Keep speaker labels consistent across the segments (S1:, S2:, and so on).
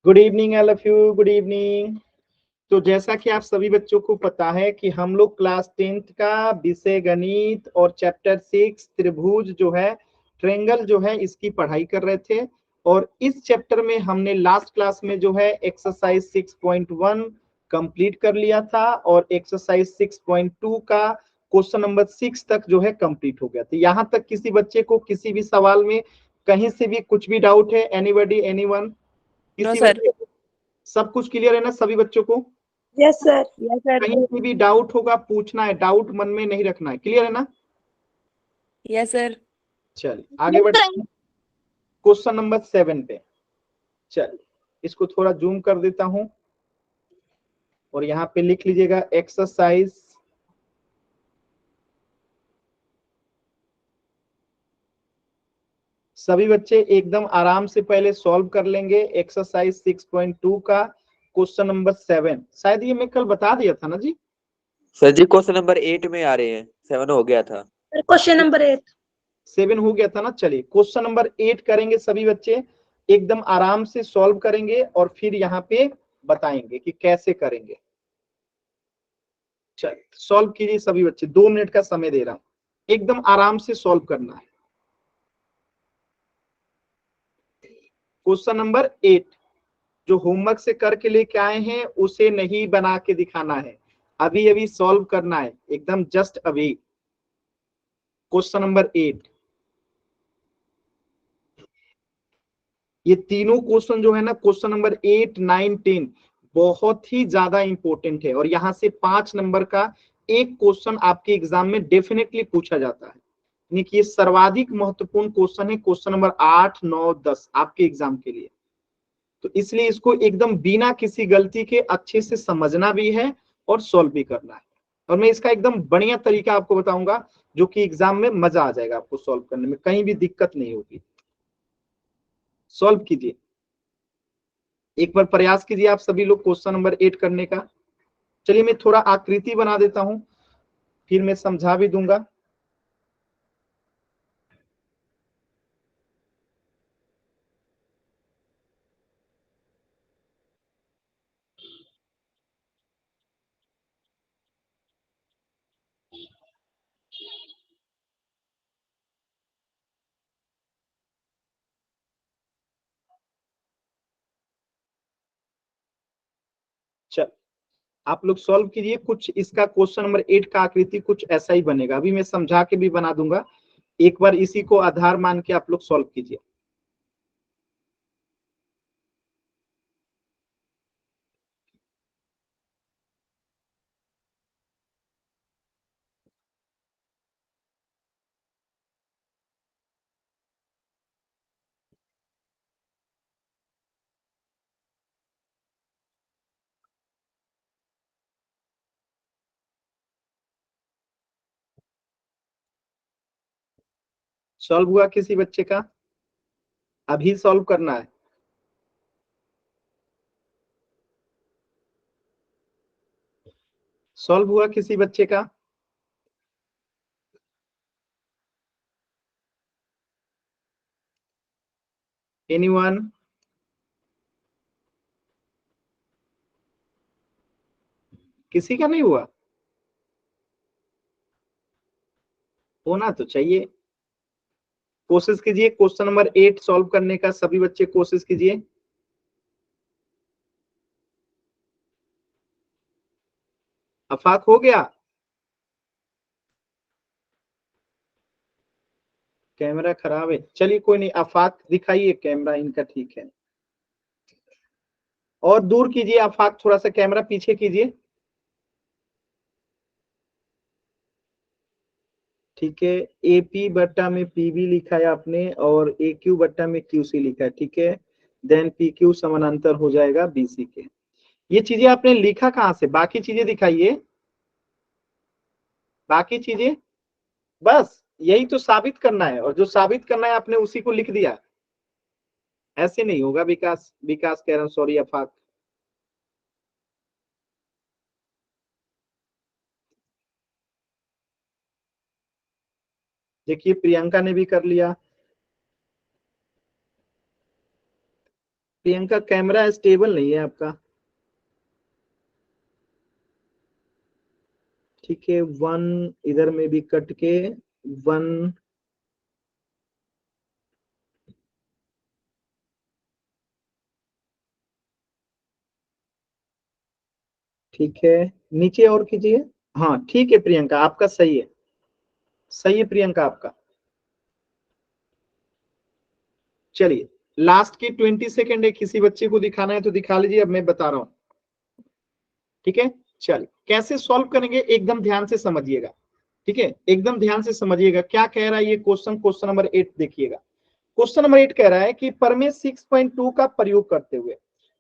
S1: Good evening all of you, good evening. तो जैसा कि आप सभी बच्चों को पता है कि हम लोग क्लास 10th का विषय गणित और चैप्टर 6 त्रिभुज जो है, ट्रेंगल जो है, इसकी पढ़ाई कर रहे थे। और इस चैप्टर में हमने लास्ट क्लास में जो है एक्सरसाइज 6.1 कंप्लीट कर लिया था और एक्सरसाइज 6.2 का क्वेश्चन नंबर 6 तक जो है कंप्लीट हो गया था। यहाँ तक किसी बच्चे को किसी भी सवाल में कहीं से भी कुछ भी डाउट है? Anybody, anyone?
S2: नो
S1: किसी
S2: सर।
S1: बच्चे को सब कुछ क्लियर है ना सभी बच्चों को?
S3: Yes sir.
S2: Yes sir.
S1: कहीं से भी डाउट होगा पूछना है, डाउट मन में नहीं रखना है। क्लियर है ना?
S2: Yes sir.
S1: चलिए आगे बढ़ते हैं क्वेश्चन नंबर 7 पे। चलिए इसको थोड़ा जूम कर देता हूं और यहाँ पे लिख लीजिएगा एक्सरसाइज सभी बच्चे एकदम आराम से पहले सॉल्व कर लेंगे एक्सरसाइज 6.2 का क्वेश्चन नंबर 7। शायद ये मैं कल बता दिया था ना जी?
S4: सर जी क्वेश्चन नंबर 8 में आ रहे हैं, 7 हो गया था।
S3: Question number 8।
S1: 7 हो गया था ना। चलिए क्वेश्चन नंबर 8 करेंगे सभी बच्चे, एकदम आराम से सॉल्व करेंगे और फिर यहाँ पे बताएंगे कि कैसे करेंगे। चलिए सॉल्व कीजिए सभी बच्चे, 2 मिनट का समय दे रहा हूं, एकदम आराम से सॉल्व करना है। क्वेश्चन नंबर 8 जो होमवर्क से करके लेके आए हैं उसे नहीं बना के दिखाना है, अभी अभी सॉल्व करना है, एकदम जस्ट अभी। क्वेश्चन नंबर 8, ये तीनों क्वेश्चन जो है ना, क्वेश्चन नंबर 8, 9, 10 बहुत ही ज्यादा इंपॉर्टेंट है और यहां से 5 नंबर का एक क्वेश्चन आपके एग्जाम में डेफिनेटली पूछा जाता है। यानी कि ये सर्वाधिक महत्वपूर्ण क्वेश्चन है, क्वेश्चन नंबर 8, 9, 10 आपके एग्जाम के लिए। तो इसलिए इसको एकदम बिना किसी गलती के अच्छे से समझना भी है और सॉल्व भी करना है। और मैं इसका एकदम बढ़िया तरीका आपको बताऊंगा जो कि एग्जाम में मजा आ जाएगा, आपको सॉल्व करने में कहीं भी दिक्कत नहीं होगी। सॉल्व कीजिए, एक बार प्रयास कीजिए आप सभी लोग क्वेश्चन नंबर 8 करने का। चलिए मैं थोड़ा आकृति बना देता हूं, फिर मैं समझा भी दूंगा। चल आप लोग सॉल्व कीजिए। कुछ इसका क्वेश्चन नंबर 8 का आकृति कुछ ऐसा ही बनेगा, अभी मैं समझा के भी बना दूंगा। एक बार इसी को आधार मान के आप लोग सॉल्व कीजिए। सॉल्व हुआ किसी बच्चे का? अभी सॉल्व करना है। सॉल्व हुआ किसी बच्चे का? एनीवन? किसी का नहीं हुआ? होना तो चाहिए। कोशिश कीजिए क्वेश्चन नंबर 8 सॉल्व करने का, सभी बच्चे कोशिश कीजिए। आफाक हो गया? कैमरा खराब है, चलिए कोई नहीं, आफाक दिखाइए, कैमरा इनका ठीक है। और दूर कीजिए आफाक, थोड़ा सा कैमरा पीछे कीजिए। ठीक है, एपी बट्टा में पीबी लिखा है आपने और ए क्यू बट्टा में क्यूसी लिखा है, ठीक है। देन पी क्यू समानांतर हो जाएगा बीसी के। ये चीजें आपने लिखा कहां से? बाकी चीजें दिखाइए, बाकी चीजें। बस यही तो साबित करना है और जो साबित करना है आपने उसी को लिख दिया। ऐसे नहीं होगा विकास, विकास कह रहा हूं, सॉरी अफाक। देखिए प्रियंका ने भी कर लिया। प्रियंका कैमरा स्टेबल नहीं है आपका। ठीक है, 1 इधर में भी कट के 1। ठीक है, नीचे और कीजिए। हाँ ठीक है प्रियंका, आपका सही है, सही है प्रियंका आपका। चलिए लास्ट की 20 सेकेंड है, किसी बच्चे को दिखाना है तो दिखा लीजिए, अब मैं बता रहा हूं। ठीक है, चलिए कैसे सॉल्व करेंगे एकदम ध्यान से समझिएगा। ठीक है, एकदम ध्यान से समझिएगा क्या कह रहा है ये क्वेश्चन। क्वेश्चन नंबर 8 देखिएगा। क्वेश्चन नंबर 8 कह रहा है कि परमेय 6.2 का प्रयोग करते हुए,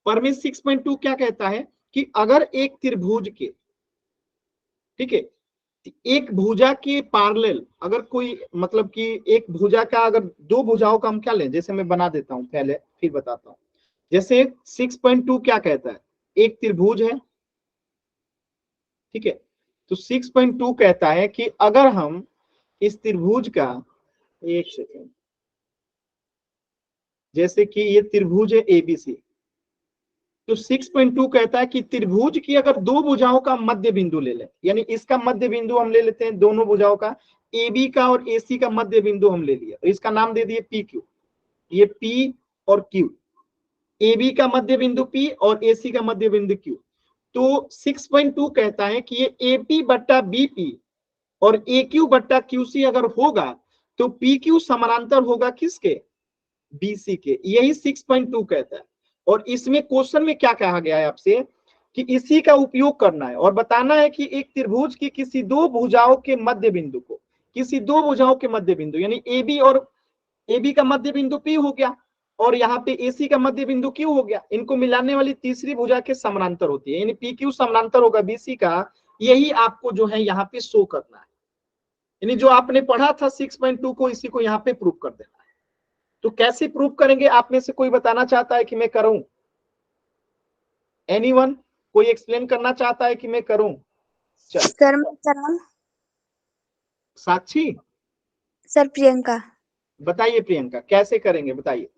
S1: परमेय 6.2 क्या कहता है कि अगर एक त्रिभुज के, ठीक है, एक भुजा के पैरेलल अगर कोई, मतलब कि एक भुजा का अगर दो भुजाओं का हम क्या लें, जैसे मैं बना देता हूं पहले फिर बताता हूं। जैसे 6.2 क्या कहता है, एक त्रिभुज है, ठीक है, तो 6.2 कहता है कि अगर हम इस त्रिभुज का, एक सेकेंड, जैसे कि ये त्रिभुज है एबीसी, तो 6.2 कहता है कि त्रिभुज की अगर दो भुजाओं का मध्य बिंदु ले लें, यानी इसका मध्य बिंदु हम ले लेते हैं दोनों भुजाओं का, AB का और AC का मध्य बिंदु हम ले लिया, इसका नाम दे दिए PQ। ये P और Q, AB का मध्य बिंदु P और AC का मध्य बिंदु Q। तो 6.2 कहता है कि ये AP बट्टा BP और AQ बट्टा QC अगर होगा तो PQ समानांतर होगा किसके, BC के। यही 6.2 कहता है। और इसमें क्वेश्चन में क्या कहा गया है आपसे कि इसी का उपयोग करना है और बताना है कि एक त्रिभुज की किसी दो भुजाओं के मध्य बिंदु को, किसी दो भुजाओं के मध्य बिंदु, यानी AB और AB का मध्य बिंदु P हो गया और यहाँ पे AC का मध्य बिंदु Q हो गया, इनको मिलाने वाली तीसरी भुजा के समानांतर होती है, यानी PQ समानांतर होगा BC का। यही आपको जो है यहाँ पे शो करना है, यानी जो आपने पढ़ा था 6.2 को, इसी को यहाँ पे प्रूव कर देना है। तो कैसे प्रूव करेंगे, आप में से कोई बताना चाहता है कि मैं करूं? एनीवन, कोई एक्सप्लेन करना चाहता है कि मैं करूं? चल
S3: सर मैं कराऊं?
S1: साक्षी
S3: सर प्रियंका।
S1: बताइए, प्रियंका कैसे करेंगे बताइए।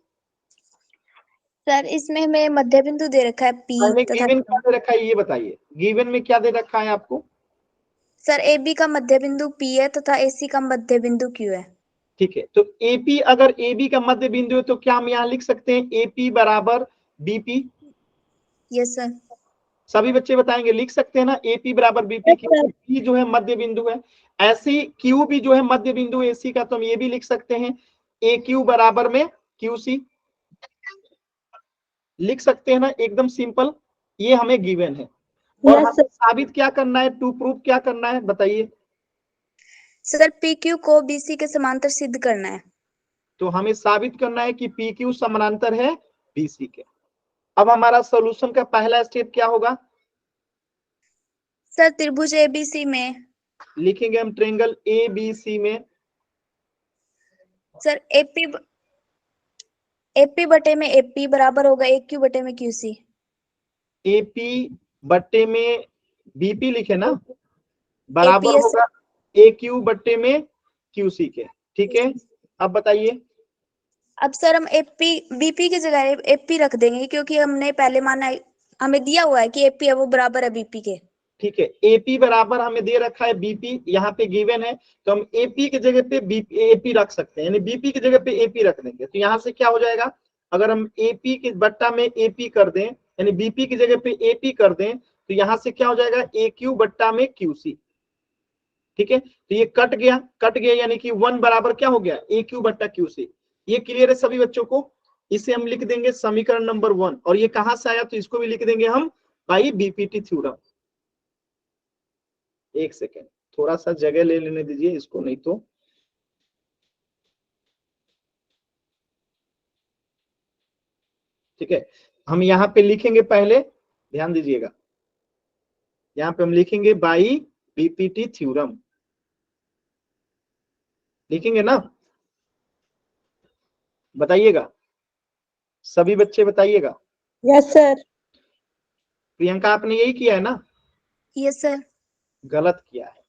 S3: सर इसमें हमें मध्य बिंदु दे रखा है P
S1: हमें
S3: तथा
S1: गिवन क्या दे रखा है ये बताइए, गिवन में क्या दे रखा है आपको?
S3: सर AB का मध्य बिंदु P है तथा AC का मध्य बिंदु Q है।
S1: ठीक है, तो AP अगर AB का मध्य बिंदु है तो क्या हम यहाँ लिख सकते हैं AP बराबर BP?
S3: Yes sir.
S1: सभी बच्चे बताएंगे, लिख सकते हैं ना AP बराबर BP, क्योंकि P जो है मध्य बिंदु है। ऐसे ही Q भी जो है मध्य बिंदु AC का, तो हम ये भी लिख सकते हैं AQ बराबर में QC, लिख सकते हैं ना, एकदम सिंपल। ये हमें गिवन है और
S3: यस
S1: हमें
S3: सर।
S1: साबित क्या करना है, टू प्रूफ क्या करना है बताइए।
S3: सर PQ को BC के समांतर सिद्ध करना है।
S1: तो हमें साबित करना है कि PQ समानांतर है BC के। अब हमारा सॉल्यूशन का पहला स्टेप क्या होगा?
S3: सर त्रिभुज ABC में
S1: लिखेंगे हम ट्रायंगल ABC में,
S3: सर AP बटे में AP बराबर होगा AQ बटे में QC।
S1: AP बट्टे में BP लिखे ना,
S3: AP
S1: बराबर
S3: यस
S1: होगा AQ बट्टे में QC के। ठीक है, अब बताइए।
S3: अब सर हम BP की जगह AP रख देंगे क्योंकि हमने पहले माना है, हमें दिया हुआ है कि AP है वो बराबर है BP के।
S1: ठीक है, AP बराबर हमें दे रखा है BP, यहाँ पे गिवन है, तो हम AP की जगह पे AP रख सकते हैं, यानी BP की जगह पे AP रख देंगे। तो यहाँ से क्या हो जाएगा, अगर हम AP के बट्टा में AP कर दें, यानी BP की जगह पे AP कर दें, तो यहाँ से क्या हो जाएगा AQ बट्टा में QC। ठीक है, तो ये कट गया, यानी कि 1 बराबर क्या हो गया AQ बट्टा QC। ये क्लियर है सभी बच्चों को? इसे हम लिख देंगे समीकरण नंबर 1, और ये कहां से आया तो इसको भी लिख देंगे हम बाई बीपीटी थ्योरम। एक सेकेंड, थोड़ा सा जगह ले लेने दीजिए इसको, नहीं तो ठीक है। हम यहाँ पे लिखेंगे, पहले ध्यान दीजिएगा, यहाँ पे हम लिखेंगे बाई बीपीटी थ्योरम, लिखेंगे ना, बताइएगा सभी बच्चे बताइएगा।
S3: Yes sir.
S1: प्रियंका आपने यही किया है ना?
S3: Yes sir.
S1: गलत किया है,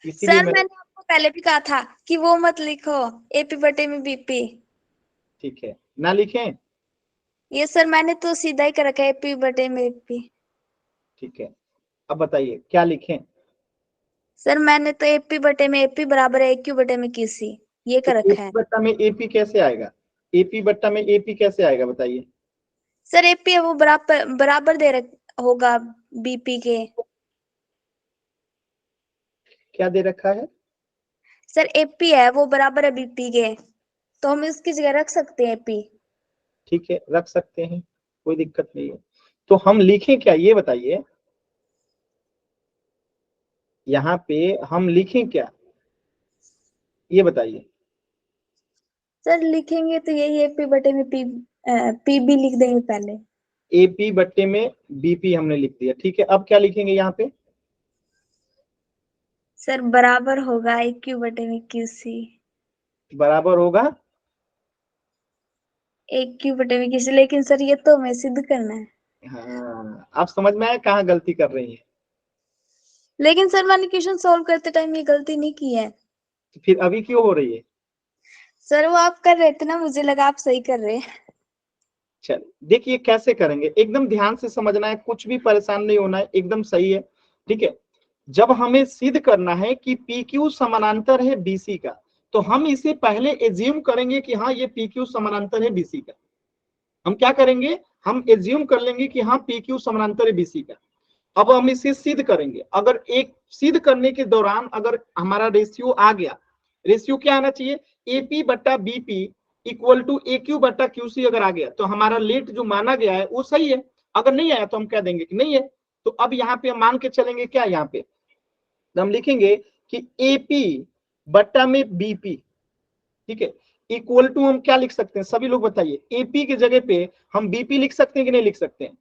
S1: इसीलिए
S3: सर मैंने आपको पहले भी कहा था कि वो मत लिखो AP बटे में BP।
S1: ठीक है, ना लिखें।
S3: ये सर मैंने तो सीधा ही कर रखा है एपी बटे में एपी।
S1: ठीक है, अब बताइए क्या लिखें।
S3: सर मैंने तो एपी बटे में एपी बराबर है एक्यू बटे में क्यूसी ये
S1: तो
S3: कर रखा
S1: एपी
S3: है।
S1: बट्टा में एपी कैसे आएगा, एपी बट्टा में एपी कैसे आएगा बताइए।
S3: सर एपी है वो बराबर बराबर दे होगा बीपी के।
S1: क्या दे रखा है,
S3: सर एपी है वो बराबर है बीपी के, तो हम इसकी जगह रख सकते हैं एपी।
S1: ठीक है रख सकते हैं, कोई दिक्कत नहीं है। तो हम लिखें क्या ये बताइए, यहाँ पे हम लिखें क्या ये बताइए।
S3: सर लिखेंगे तो यही एपी बटे में पीबी लिख देंगे पहले।
S1: एपी बट्टे में बीपी हमने लिख दिया, ठीक है। अब क्या लिखेंगे यहाँ पे,
S3: सर बराबर होगा एक्यू बटे में क्यूसी।
S1: बराबर होगा,
S3: एक्यू बटे में क्यूसी, लेकिन सर ये तो हमें सिद्ध करना है।
S1: हाँ आप समझ में आया कहाँ गलती कर रही है।
S3: लेकिन सर मैंने क्वेश्चन सॉल्व करते टाइम ये गलती नहीं की है।
S1: तो फिर अभी क्यों हो रही है।
S3: सर वो आप कर रहे थे ना, मुझे लगा आप सही कर रहे हैं।
S1: चल देखिए कैसे करेंगे, एकदम ध्यान से समझना है, कुछ भी परेशान नहीं होना है, एकदम सही है। ठीक है, जब हमें सिद्ध करना है कि PQ समानांतर है BC का, तो हम इसे पहले एज्यूम करेंगे कि हाँ ये PQ समानांतर है BC का। हम क्या करेंगे, हम एज्यूम कर लेंगे कि हाँ PQ समानांतर है BC का। अब हम इसे सिद्ध करेंगे, अगर एक सिद्ध करने के दौरान अगर हमारा रेशियो आ गया, रेशियो क्या आना चाहिए, AP बट्टा BP इक्वल टू AQ बट्टा QC अगर आ गया तो हमारा लेट जो माना गया है वो सही है। अगर नहीं आया तो हम कह देंगे कि नहीं है। तो अब यहाँ पे हम मान के चलेंगे क्या, यहाँ पे हम लिखेंगे कि AP बट्टा में BP, ठीक है, इक्वल टू हम क्या लिख सकते हैं, सभी लोग बताइए। AP की जगह पे हम BP लिख सकते हैं कि नहीं लिख सकते हैं,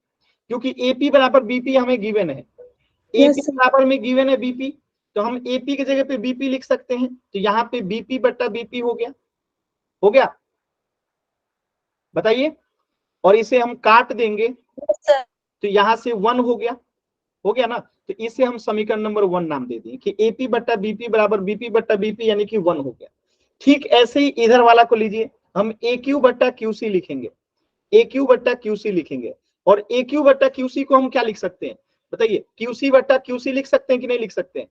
S1: क्योंकि AP बराबर BP हमें गिवन है, AP बराबर में गिवन है BP, तो हम AP की जगह पे BP लिख सकते हैं। तो यहाँ पे BP बट्टा BP हो गया, हो गया बताइए। और इसे हम काट देंगे तो यहां से 1 हो गया ना। तो इसे हम समीकरण नंबर 1 नाम दे दें कि AP बट्टा BP बराबर BP बट्टा BP यानी कि 1 हो गया। ठीक ऐसे ही इधर वाला को लीजिए, हम AQ बट्टा QC लिखेंगे, AQ बट्टा QC लिखेंगे। और AQ बट्टा QC को हम क्या लिख सकते हैं बताइए, QC बट्टा QC लिख सकते हैं कि नहीं लिख सकते हैं,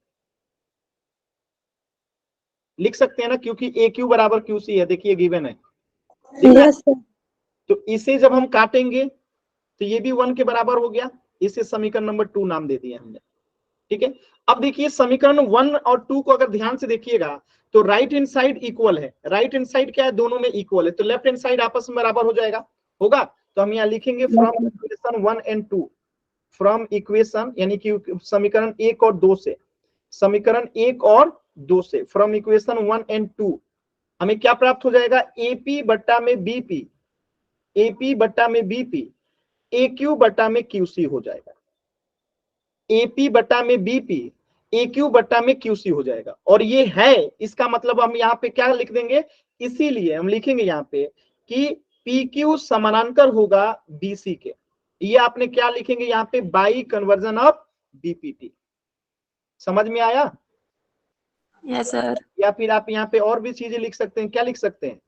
S1: लिख सकते हैं ना, क्योंकि AQ बराबर QC है, देखिए गिवन है। तो इसे जब हम काटेंगे तो ये भी 1 के बराबर हो गया, इसे समीकरण नंबर 2 नाम दे दिया हमने। ठीक है, अब देखिए समीकरण 1 और 2 को अगर ध्यान से देखिएगा तो राइट हैंड साइड इक्वल है, राइट हैंड साइड क्या है, दोनों में इक्वल है, तो लेफ्ट हैंड साइड आपस में बराबर हो जाएगा, होगा। तो हम यहाँ लिखेंगे from equation 1 and 2, from equation यानी कि समीकरण 1 और 2 से, समीकरण 1 और 2 से, फ्रॉम इक्वेशन 1 एंड 2 हमें क्या प्राप्त हो जाएगा, AP बट्टा में BP, AP बट्टा में BP AQ बट्टा में QC हो जाएगा, AP बट्टा में BP AQ बट्टा में QC हो जाएगा। और ये है, इसका मतलब हम यहाँ पे क्या लिख देंगे, इसीलिए हम लिखेंगे यहाँ पे कि PQ समानांतर होगा BC के। ये आपने क्या लिखेंगे यहाँ पे, बाई कन्वर्जन ऑफ BPT। समझ में आया,
S2: यस सर।
S1: या फिर आप यहाँ पे और भी चीजें लिख सकते हैं, क्या लिख सकते हैं,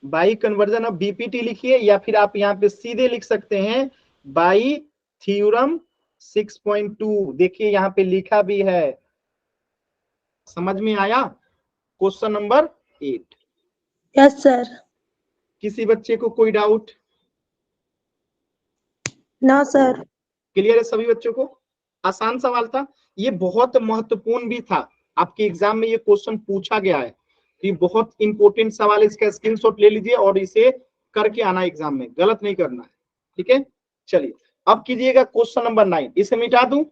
S1: बाई कन्वर्जन ऑफ BPT लिखिए, या फिर आप यहाँ पे सीधे लिख सकते हैं बाई थ्योरम 6.2, देखिए यहाँ पे लिखा भी है। समझ में आया, क्वेश्चन नंबर 8।
S3: Yes sir.
S1: किसी बच्चे को कोई डाउट,
S3: नो सर।
S1: क्लियर है सभी बच्चों को, आसान सवाल था, ये बहुत महत्वपूर्ण भी था, आपके एग्जाम में ये क्वेश्चन पूछा गया है, ये बहुत इंपॉर्टेंट सवाल है, इसका स्क्रीनशॉट ले लीजिए और इसे करके आना एग्जाम में, गलत नहीं करना है। ठीक है, चलिए अब कीजिएगा क्वेश्चन नंबर 9, इसे मिटा दूं,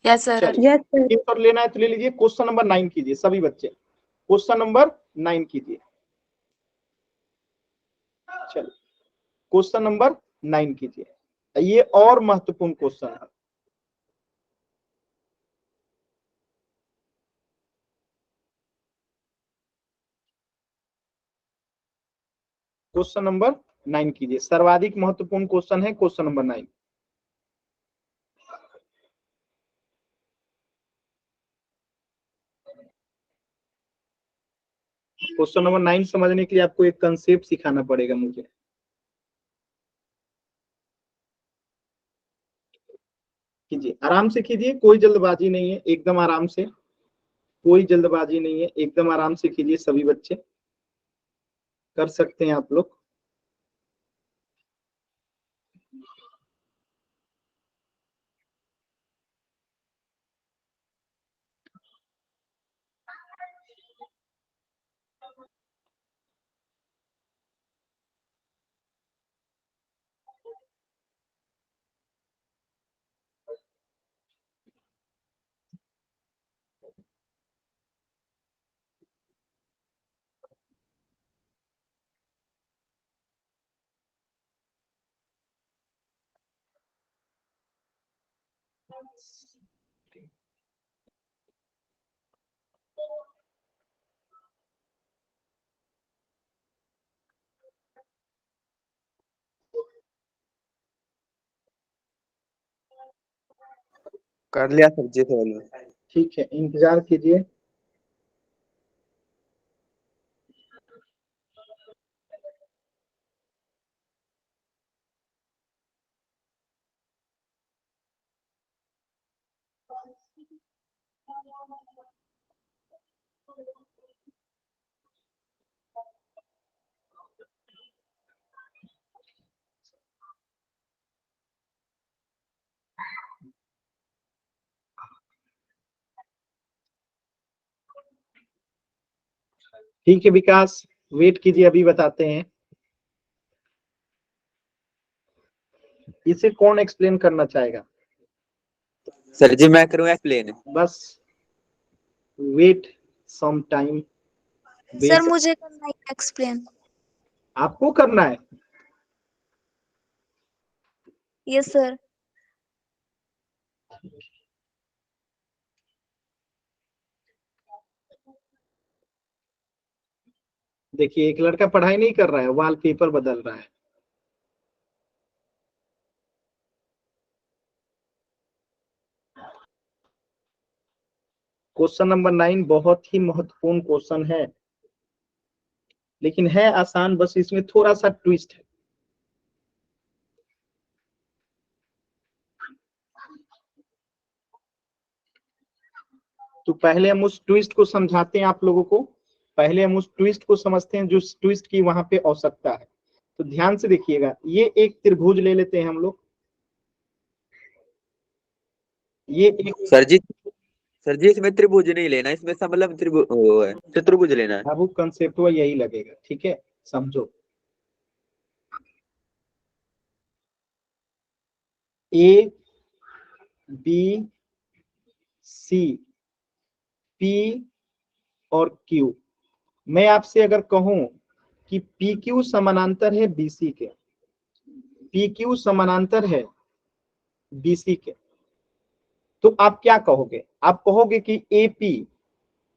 S2: यस सर।
S1: चलिए स्क्रीनशॉट लेना है तो ले लीजिए, क्वेश्चन नंबर 9 कीजिए सभी बच्चे, क्वेश्चन नंबर 9 कीजिए। चलिए क्वेश्चन नंबर 9 कीजिए, ये और महत्वपूर्ण क्वेश्चन है। क्वेश्चन नंबर 9 कीजिए, सर्वाधिक महत्वपूर्ण क्वेश्चन है क्वेश्चन नंबर 9। क्वेश्चन नंबर 9 समझने के लिए आपको एक कंसेप्ट सिखाना पड़ेगा मुझे। कीजिए, आराम से कीजिए, कोई जल्दबाजी नहीं है, एकदम आराम से, कोई जल्दबाजी नहीं है, एकदम आराम से कीजिए। सभी बच्चे कर सकते हैं आप लोग।
S4: कर लिया सर जी सॉल्व।
S1: ठीक है, इंतजार कीजिए। ठीक है विकास, वेट कीजिए, अभी बताते हैं। इसे कौन एक्सप्लेन करना चाहेगा?
S4: सर जी मैं करूँ एक्सप्लेन?
S1: बस वेट सम टाइम।
S3: सर मुझे करना है एक्सप्लेन।
S1: आपको करना है?
S3: Yes sir.
S1: देखिए, एक लड़का पढ़ाई नहीं कर रहा है, वॉलपेपर बदल रहा है। क्वेश्चन नंबर 9 बहुत ही महत्वपूर्ण क्वेश्चन है, लेकिन है आसान, बस इसमें थोड़ा सा ट्विस्ट है। तो पहले हम उस ट्विस्ट को समझाते हैं आप लोगों को, पहले हम उस ट्विस्ट को समझते हैं जो ट्विस्ट की वहां पे आवश्यकता है। तो ध्यान से देखिएगा, ये एक त्रिभुज ले लेते हैं हम लोग। ये एक
S4: सर जी इसमें त्रिभुज नहीं लेना, इसमें मतलब त्रिभुज वो है, चतुर्भुज लेना है।
S1: अब कंसेप्ट हुआ यही लगेगा, ठीक है, समझो। ए बी सी पी और क्यू। मैं आपसे अगर कहूं कि पी क्यू समानांतर है बीसी के, पी क्यू समानांतर है बीसी के, तो आप क्या कहोगे? आप कहोगे कि एपी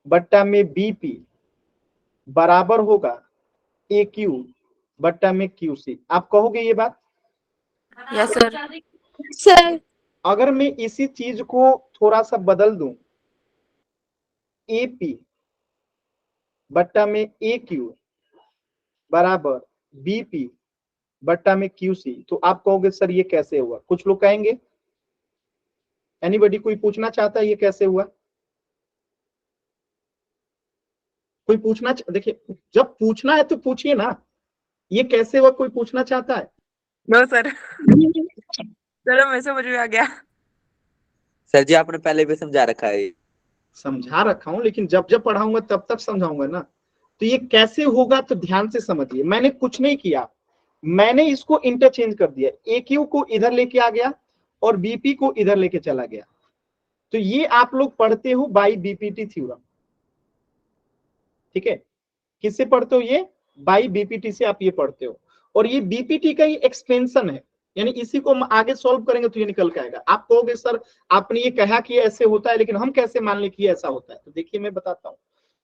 S1: बट्टा में बीपी बराबर होगा ए क्यू बट्टा में क्यू सी। आप कहोगे ये बात?
S2: Yes sir.
S3: सर
S1: अगर मैं इसी चीज को थोड़ा सा बदल दूं, एपी बट्टा में ए क्यू बराबर बीपी बट्टा में क्यू सी, तो आप कहोगे सर ये कैसे हुआ? कुछ लोग कहेंगे। एनीबडी कोई पूछना चाहता है ये कैसे हुआ? कोई देखिए, जब पूछना है तो पूछिए ना, ये कैसे हुआ, कोई पूछना चाहता है?
S2: No sir. चलो मैं समझ में आ गया।
S4: सर जी आपने पहले भी समझा रखा है।
S1: समझा रखा हूं, लेकिन जब जब पढ़ाऊंगा तब तक समझाऊंगा ना। तो ये कैसे होगा, तो ध्यान से समझिए। मैंने कुछ नहीं किया, मैंने इसको इंटरचेंज कर दिया, ए क्यू को इधर लेके आ गया और बीपी को इधर लेके चला गया। तो ये आप लोग पढ़ते हो बाई बीपीटी थ्योरम, ठीक है? किससे पढ़ते हो? ये बाई बीपीटी से आप ये पढ़ते हो, और ये बीपीटी का ही एक्सपेंशन है, यानी इसी को हम आगे सॉल्व करेंगे तो ये निकल के आएगा। आप कहोगे सर आपने ये कहा कि ऐसे होता है, लेकिन हम कैसे मान लें कि ऐसा होता है? तो देखिए मैं बताता हूं।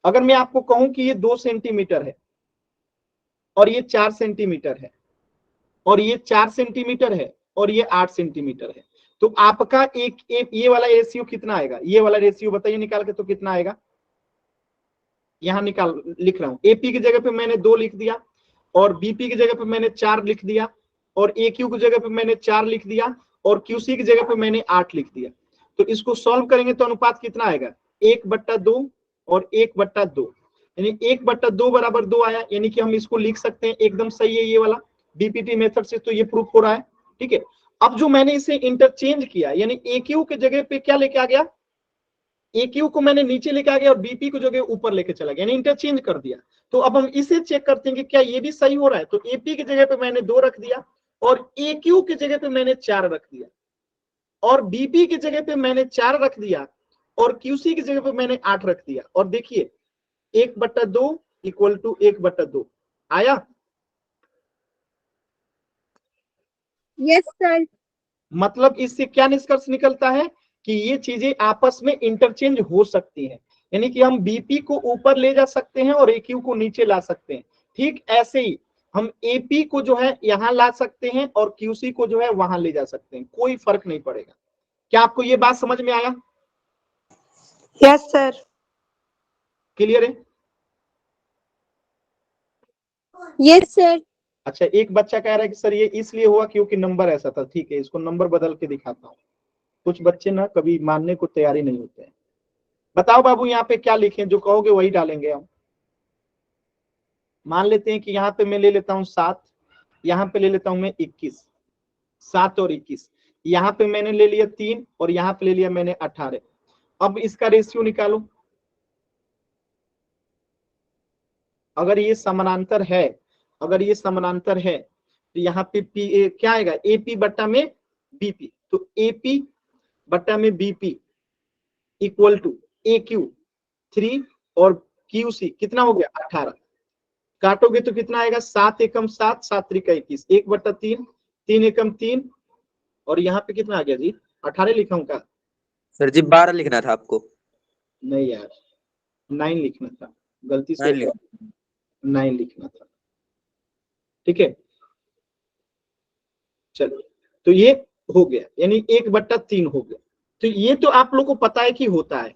S1: अगर मैं आपको कहूं कि ये 2 सेंटीमीटर है और ये 4 सेंटीमीटर है और ये 4 सेंटीमीटर है और ये 8 सेंटीमीटर है, तो आपका एक ये वाला रेशियो कितना आएगा? ये वाला रेशियो बताइए निकाल के, तो कितना आएगा? यहाँ लिख रहा हूँ, एपी की जगह पे मैंने 2 लिख दिया, और बीपी की जगह पे मैंने 4 लिख दिया, और AQ की जगह पे मैंने 4 लिख दिया, और QC की जगह पे मैंने 8 लिख दिया। तो इसको सॉल्व करेंगे तो अनुपात कितना आएगा, 1/2 और 1/2, यानी 1/2 बराबर 2 आया, यानी कि हम इसको लिख सकते हैं, एकदम सही है ये वाला बीपीटी मेथड से, तो ये प्रूफ हो रहा है। ठीक है, अब जो मैंने इसे इंटरचेंज किया, यानी AQ के जगह पे क्या लेके आ गया, AQ को मैंने नीचे लेके आ गया और BP को जगह ऊपर लेके चला गया, यानी इंटरचेंज कर दिया। तो अब हम इसे चेक करते हैं कि क्या ये भी सही हो रहा है। तो AP की जगह पे मैंने 2 रख दिया, और AQ की जगह पे मैंने 4 रख दिया, और BP की जगह पे मैंने 4 रख दिया, और QC की जगह पे मैंने 8 रख दिया। और देखिए 1/2 इक्वल टू 1/2 आया।
S3: Yes sir.
S1: मतलब इससे क्या निष्कर्ष निकलता है कि ये चीजें आपस में इंटरचेंज हो सकती हैं, यानी कि हम बीपी को ऊपर ले जा सकते हैं और AQ को नीचे ला सकते हैं। ठीक ऐसे ही हम AP को जो है यहां ला सकते हैं और QC को जो है वहां ले जा सकते हैं, कोई फर्क नहीं पड़ेगा। क्या आपको ये बात समझ में आया?
S2: Yes sir.
S1: क्लियर है?
S3: Yes sir.
S1: अच्छा, एक बच्चा कह रहा है कि सर ये इसलिए हुआ क्योंकि नंबर ऐसा था। ठीक है, इसको नंबर बदल के दिखाता हूँ। कुछ बच्चे ना कभी मानने को तैयारी नहीं होते हैं। बताओ बाबू यहाँ पे क्या लिखें, जो कहोगे वही डालेंगे हम। मान लेते हैं कि यहाँ पे मैं ले लेता हूँ 7, यहाँ पे ले लेता हूँ मैं 21, 7 और 21, यहाँ पे मैंने ले लिया 3 और यहाँ पे ले लिया मैंने 18। अब इसका रेशियो निकालो। अगर ये समानांतर है, अगर ये समानांतर है तो यहाँ पे क्या आएगा, AP बट्टा में BP, तो AP बट्टा में BP इक्वल टू AQ 3 और QC कितना हो गया 18। काटोगे तो कितना आएगा, 7 एकम 7, 7 त्रिका 21, 1/3, 3 एकम 3, और यहाँ पे कितना आ गया जी, 18 लिखा हूं क्या?
S4: सर जी 12 लिखना था आपको।
S1: नहीं यार, 9 लिखना था, गलती से 9 लिखना था। ठीक है, चलो, तो ये हो गया, यानी 1/3 हो गया। तो ये तो आप लोग को पता है कि होता है,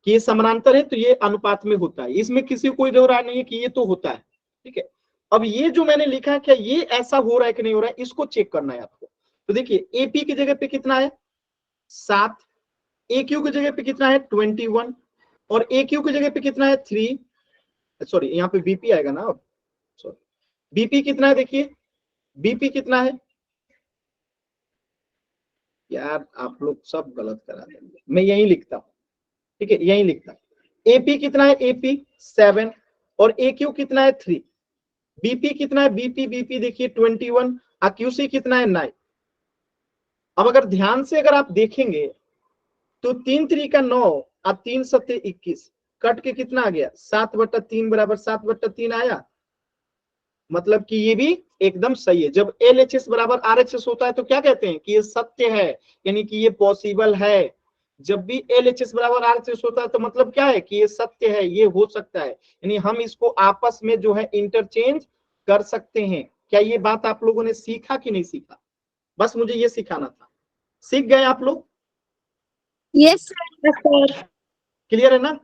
S1: कि ये समानांतर है तो ये अनुपात में होता है, इसमें किसी को कोई दो राय नहीं है कि ये तो होता है। ठीक है, अब ये जो मैंने लिखा है, क्या ये ऐसा हो रहा है कि नहीं हो रहा है, इसको चेक करना है आपको। तो देखिए AP की जगह पे कितना है 7, AQ की जगह पे कितना है 21, और AQ की जगह पे कितना है 3, सॉरी यहाँ पे BP आएगा ना, अब सॉरी BP कितना है, देखिए BP कितना है, यार आप लोग सब गलत करा देंगे, मैं यही लिखता हूँ। ठीक है, यही लिखता हूँ। AP कितना है, AP 7, और AQ कितना है 3, BP कितना है, BP देखिए 21, और QC कितना है 9। अब अगर ध्यान से अगर आप देखेंगे तो 3 3 9 और 3 7 21, कट के कितना आ गया 7/3 बराबर 7/3 आया। मतलब कि ये भी एकदम सही है। जब LHS बराबर RHS होता है तो क्या कहते हैं कि ये सत्य है, यानी कि ये पॉसिबल है। जब भी LHS बराबर RHS होता है तो मतलब क्या है कि ये सत्य है, ये हो सकता है, यानी हम इसको आपस में जो है इंटरचेंज कर सकते हैं। क्या ये बात आप लोगों ने सीखा कि नहीं सीखा? बस मुझे ये सिखाना था। सीख गए आप लोग?
S3: Yes sir.
S1: क्लियर है ना?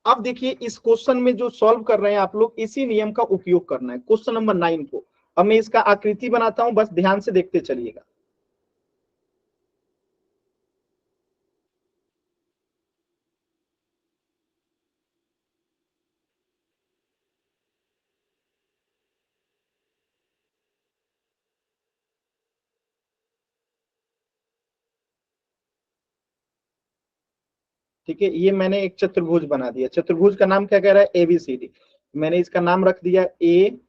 S1: अब देखिए इस क्वेश्चन में जो सॉल्व कर रहे हैं आप लोग, इसी नियम का उपयोग करना है क्वेश्चन नंबर 9 को। अब मैं इसका आकृति बनाता हूं, बस ध्यान से देखते चलिएगा। ठीक है, ये मैंने एक चतुर्भुज बना दिया। चतुर्भुज का नाम क्या कह रहा है, ABCD। मैंने इसका नाम रख दिया ABCD।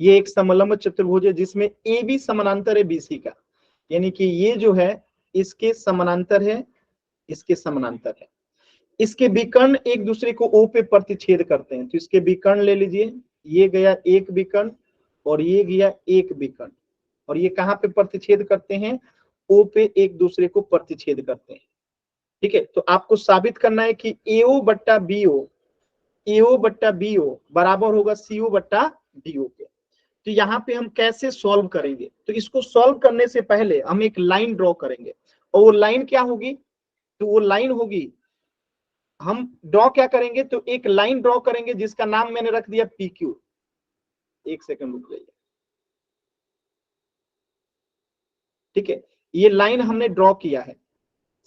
S1: ये एक समलंब चतुर्भुज है जिसमें AB समानांतर है BC का, यानी कि ये जो है इसके समानांतर है, इसके समानांतर है। इसके विकर्ण एक दूसरे को O पे प्रतिच्छेद करते हैं। तो इसके विकर्ण ले लीजिए, ये गया एक विकर्ण और ये गया एक विकर्ण, और ये कहाँ पे प्रतिच्छेद करते हैं, O पे एक दूसरे को प्रतिच्छेद करते हैं। ठीक है, तो आपको साबित करना है कि AO बट्टा BO बराबर होगा CO बट्टा DO के। तो यहाँ पे हम कैसे सॉल्व करेंगे, तो इसको सॉल्व करने से पहले हम एक लाइन ड्रॉ करेंगे, और वो लाइन क्या होगी, तो वो लाइन होगी, हम ड्रॉ क्या करेंगे, तो एक लाइन ड्रॉ करेंगे जिसका नाम मैंने रख दिया PQ। एक सेकंड रुक जाइए, ठीक है, ये लाइन हमने ड्रॉ किया है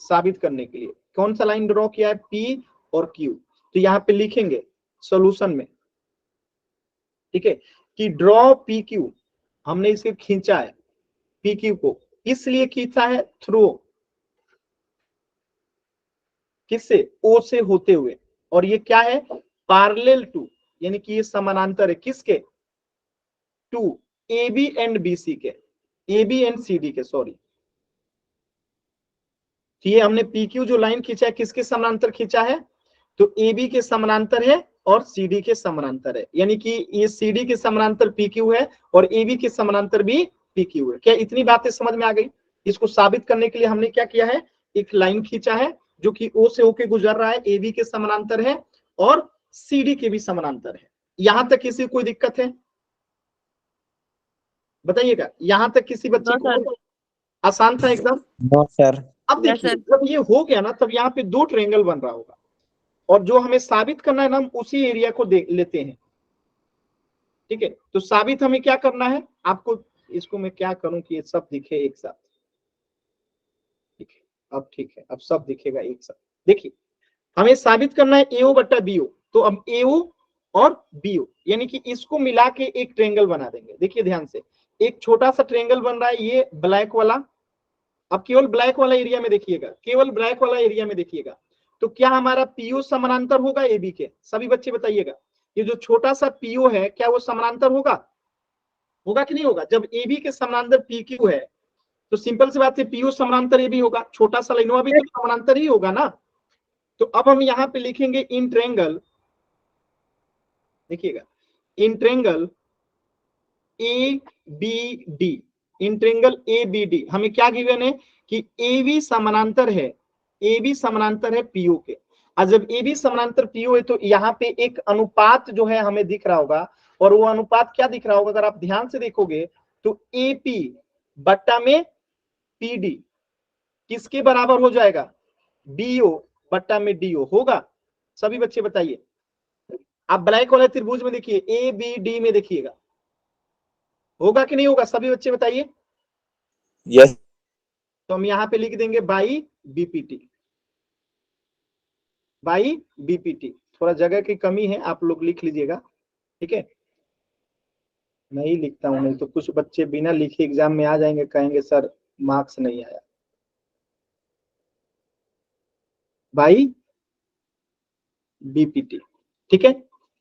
S1: साबित करने के लिए। कौन सा लाइन ड्रॉ किया है, P और Q। तो यहाँ पे लिखेंगे सॉल्यूशन में, ठीक है, कि ड्रॉ PQ, हमने इसे खींचा है PQ को, इसलिए खींचा है थ्रू किससे, O से होते हुए, और ये क्या है, पैरेलल टू, यानी कि ये समानांतर है किसके, टू AB एंड BC के, AB एंड CD के, सॉरी। ये हमने PQ जो लाइन खींचा है किसके समानांतर खींचा है, तो AB के समानांतर है और CD के समानांतर है, यानी कि ये CD के समानांतर PQ है और AB के समानांतर भी PQ है। क्या इतनी बातें समझ में आ गई? इसको साबित करने के लिए हमने क्या किया है, एक लाइन खींचा है जो कि O से होके गुजर रहा है, AB के समानांतर है और CD के भी समानांतर है। यहां तक किसी को कोई दिक्कत है बताइएगा? यहां तक किसी बच्चे को आसान था एकदम?
S4: सर।
S1: अब देखिए जब ये हो गया ना, तब यहाँ पे दो ट्रायंगल बन रहा होगा, और जो हमें साबित करना है ना, हम उसी एरिया को देख लेते हैं, ठीक है। तो साबित हमें क्या करना है, आपको इसको मैं क्या करूं कि ये सब दिखे एक साथ, ठीक है, अब ठीक है, अब सब दिखेगा एक साथ। देखिए हमें साबित करना है AO बट्टा BO, तो अब AO और BO यानी कि इसको मिला के एक ट्रायंगल बना देंगे। देखिए ध्यान से, एक छोटा सा ट्रायंगल बन रहा है, ये ब्लैक वाला, अब केवल ब्लैक वाला एरिया में देखिएगा, केवल ब्लैक वाला एरिया में देखिएगा, तो क्या हमारा PO समानांतर होगा AB के? सभी बच्चे बताइएगा, ये जो छोटा सा PO है क्या वो समानांतर होगा, होगा कि नहीं होगा? जब AB के समानांतर PQ है तो सिंपल सी बात है PO समानांतर AB होगा, छोटा सा लाइनों भी तो समानांतर ही होगा ना। तो अब हम यहाँ पे लिखेंगे इन ट्रायंगल, देखिएगा in triangle ABD, in triangle ABD हमें क्या गिवन है कि AB समानांतर है, AB समानांतर है PO के। और जब AB समानांतर PO है तो यहाँ पे एक अनुपात जो है हमें दिख रहा होगा, और वो अनुपात क्या दिख रहा होगा, अगर आप ध्यान से देखोगे तो AP बट्टा में PD किसके बराबर हो जाएगा, BO बट्टा में DO होगा। सभी बच्चे बताइए, आप ब्लैक वाले त्रिभुज में देखिए, ABD में देखिएगा, होगा कि नहीं होगा? सभी बच्चे बताइए।
S4: यस।
S1: तो हम यहाँ पे लिख देंगे बाई BPT, बाई BPT। थोड़ा जगह की कमी है, आप लोग लिख लीजिएगा, ठीक है। मैं ही लिखता हूं, नहीं तो कुछ बच्चे बिना लिखे एग्जाम में आ जाएंगे, कहेंगे सर मार्क्स नहीं आया। बाई BPT, ठीक है।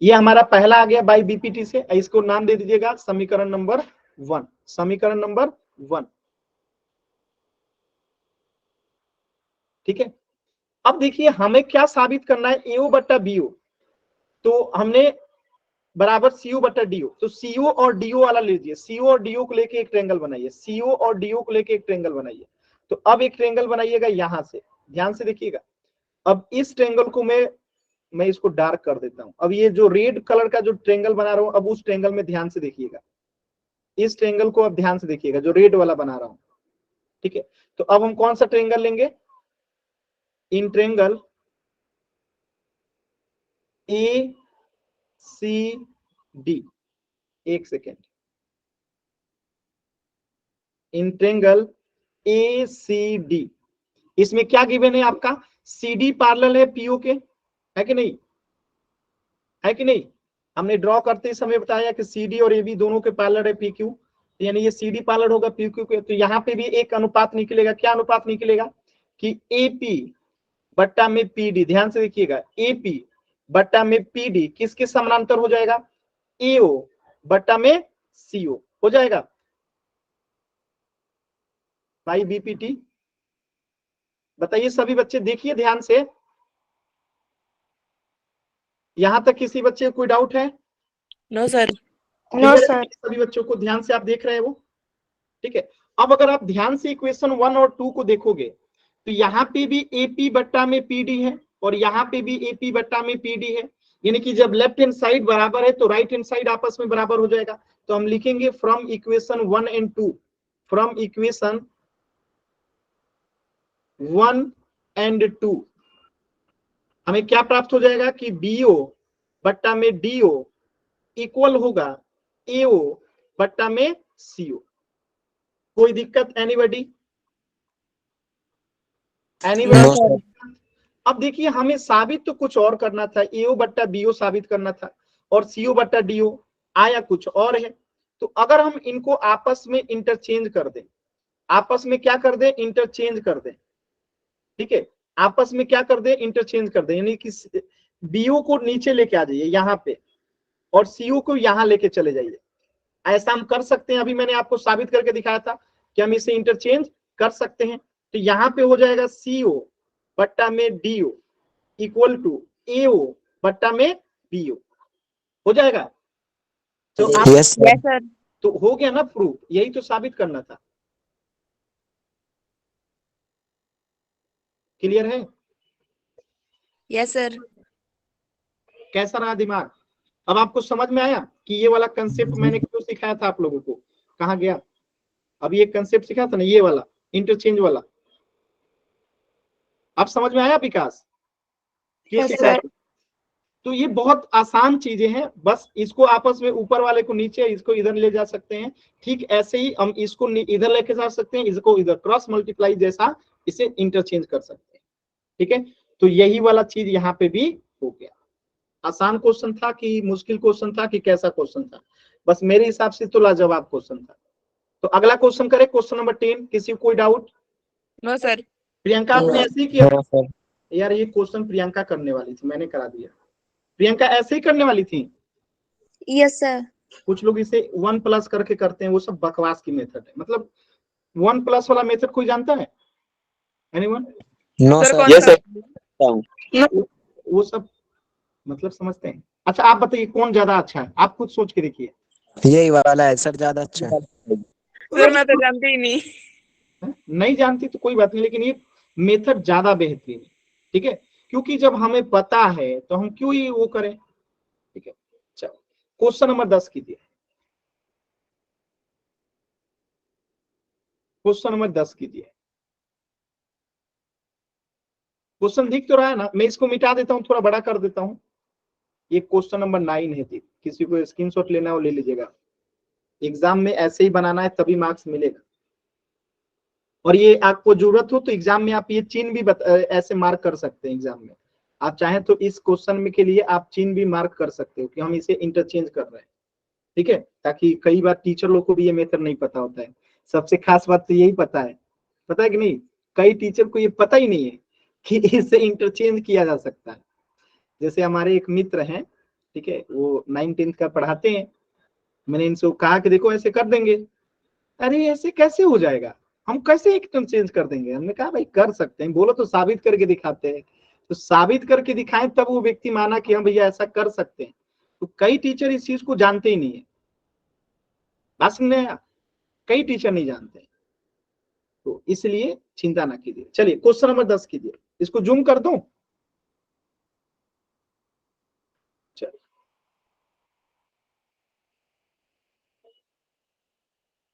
S1: ये हमारा पहला आ गया बाई BPT से, इसको नाम दे दीजिएगा समीकरण नंबर 1, समीकरण नंबर 1, ठीक है। अब देखिए हमें क्या साबित करना है, AO बट्टा BO, तो हमने बराबर CO बट्टा DO, तो CO और DO वाला लीजिए, CO और DO को लेके एक ट्रायंगल बनाइए, CO और DO को लेके एक ट्रायंगल बनाइए। तो अब एक ट्रायंगल बनाइएगा यहां से, ध्यान से देखिएगा। अब इस ट्रायंगल को मैं इसको डार्क कर देता हूं। अब ये जो रेड कलर का जो ट्रायंगल बना रहा हूं, अब उस ट्रायंगल में ध्यान से देखिएगा, इस ट्रायंगल को अब ध्यान से देखिएगा जो रेड वाला बना रहा हूं, ठीक है। तो अब हम कौन सा ट्रायंगल लेंगे, इन ट्रायंगल ACD, एक सेकेंड, इन ट्रायंगल ACD, इसमें क्या गिवन है आपका, CD पैरेलल है PO के, है कि नहीं, है कि नहीं? हमने ड्रॉ करते समय बताया कि CD और AB दोनों के पैरेलल है PQ, यानी ये CD पैरेलल होगा PQ के। तो यहाँ पे भी एक अनुपात निकलेगा, क्या अनुपात निकलेगा कि AP बट्टा में PD, ध्यान से देखिएगा, AP बट्टा में PD किसके समानांतर हो जाएगा, AO बट्टा में CO हो जाएगा बाई BPT। बताइए सभी बच्चे, देखिए ध्यान से, यहां तक किसी बच्चे को कोई डाउट है?
S2: No sir.
S3: No sir.
S1: सभी बच्चों को ध्यान से आप देख रहे हैं वो, ठीक है। अब अगर आप ध्यान से इक्वेशन 1 और 2 को देखोगे तो यहाँ पे भी AP बट्टा में PD है और यहाँ पे भी AP बट्टा में PD है, यानी कि जब लेफ्ट हैंड साइड बराबर है तो राइट हैंड साइड आपस में बराबर हो जाएगा। तो हम लिखेंगे from equation 1 and 2, from equation 1 and 2, हमें क्या प्राप्त हो जाएगा कि BO बट्टा में DO इक्वल होगा AO बट्टा में CO। कोई दिक्कत एनीबडी?
S2: No, sir.
S1: अब देखिए हमें साबित तो कुछ और करना था, AO बट्टा BO साबित करना था और CO बट्टा DO आया कुछ और है। तो अगर हम इनको आपस में इंटरचेंज कर दें, आपस में क्या कर दें, इंटरचेंज कर दें, ठीक है, आपस में क्या कर दें, इंटरचेंज कर दें, यानी कि BO को नीचे लेके आ जाइए यहाँ पे और CO को यहाँ लेके चले जाइए। ऐसा हम कर सकते हैं, अभी मैंने आपको साबित करके दिखाया था कि हम इसे इंटरचेंज कर सकते हैं। तो यहाँ पे हो जाएगा CO बट्टा में DO इक्वल टू AO बट्टा में BO, हो जाएगा। तो आप
S2: Yes, sir.
S1: तो हो गया ना प्रूफ, यही तो साबित करना था। क्लियर है?
S2: Yes, sir.
S1: कैसा रहा दिमाग? अब आपको समझ में आया कि ये वाला कंसेप्ट मैंने क्यों सिखाया था आप लोगों को, कहाँ गया? अभी एक कंसेप्ट सिखाया था ना, ये वाला इंटरचेंज वाला, अब समझ में आया विकास? ये
S3: Yes,
S1: सिखाया।
S3: sir.
S1: तो ये बहुत आसान चीजें हैं, बस इसको आपस में ऊपर वाले को नीचे, इसको इधर ले जा सकते हैं। ठीक ऐसे ही हम इसको इधर लेके जा सकते हैं, इसको इधर क्रॉस मल्टीप्लाई जैसा इसे इंटरचेंज कर सकते हैं। ठीक है, तो यही वाला चीज यहाँ पे भी हो गया। आसान क्वेश्चन था कि मुश्किल क्वेश्चन था कि कैसा क्वेश्चन था? बस मेरे हिसाब से तो लाजवाब क्वेश्चन था। तो अगला क्वेश्चन करें, क्वेश्चन नंबर 10। किसी को कोई डाउट?
S2: No, sir.
S1: प्रियंका आपने ऐसे ही किया? यार ये क्वेश्चन प्रियंका करने वाली थी, मैंने करा दिया। प्रियंका ऐसे ही करने वाली थी।
S3: Yes, sir.
S1: कुछ लोग इसे 1+ करके करते हैं, वो सब बकवास की मेथड है। मतलब 1+ वाला मेथड कोई जानता है? एनीवन?
S2: No, sir. कौन
S4: Yes,
S2: सा?
S4: sir.
S1: वो सब मतलब समझते हैं। अच्छा आप बताइए कौन ज्यादा अच्छा है, आप खुद सोच के देखिए।
S5: यही वाला है सर, ज्यादा अच्छा है।
S2: सर मैं तो जानती ही नहीं।
S1: नहीं जानती तो कोई बात नहीं, लेकिन ये मेथड ज्यादा बेहतरीन है। ठीक है, क्योंकि जब हमें पता है तो हम क्यों ही वो करें। ठीक है, चलो क्वेश्चन नंबर 10 कीजिए। क्वेश्चन नंबर 10 कीजिए। क्वेश्चन दिख तो रहा है ना? मैं इसको मिटा देता हूँ, थोड़ा बड़ा कर देता हूँ। ये क्वेश्चन नंबर 9 है जी, किसी को स्क्रीनशॉट लेना हो ले लीजिएगा। एग्जाम में ऐसे ही बनाना है तभी मार्क्स मिलेगा। और ये आपको जरूरत हो तो एग्जाम में आप ये चिन्ह भी ऐसे मार्क कर सकते हैं एग्जाम में। आप चाहें तो इस क्वेश्चन में के लिए आप चिन्ह भी मार्क कर सकते हो कि हम इसे इंटरचेंज कर रहे हैं। ठीक है, ताकि कई बार टीचर लोग को भी ये मेथड नहीं पता होता है। सबसे खास बात तो यही पता है कि नहीं? कई टीचर को ये पता ही नहीं है कि इसे इंटरचेंज किया जा सकता है। जैसे हमारे एक मित्र हैं, ठीक है, वो 9th-10th का पढ़ाते हैं। मैंने इनसे कहा कि देखो ऐसे कर देंगे। अरे ऐसे कैसे हो जाएगा, हम कैसे इंटरचेंज कर देंगे? हमने कहा भाई कर सकते हैं, बोलो तो साबित करके दिखाते हैं। तो साबित करके दिखाएं तब वो व्यक्ति माना कि हम भैया ऐसा कर सकते हैं। तो कई टीचर इस चीज को जानते ही नहीं है, बस कई टीचर नहीं जानते। तो इसलिए चिंता ना कीजिए। चलिए क्वेश्चन नंबर 10 कीजिए, इसको जूम कर दूं? चलिए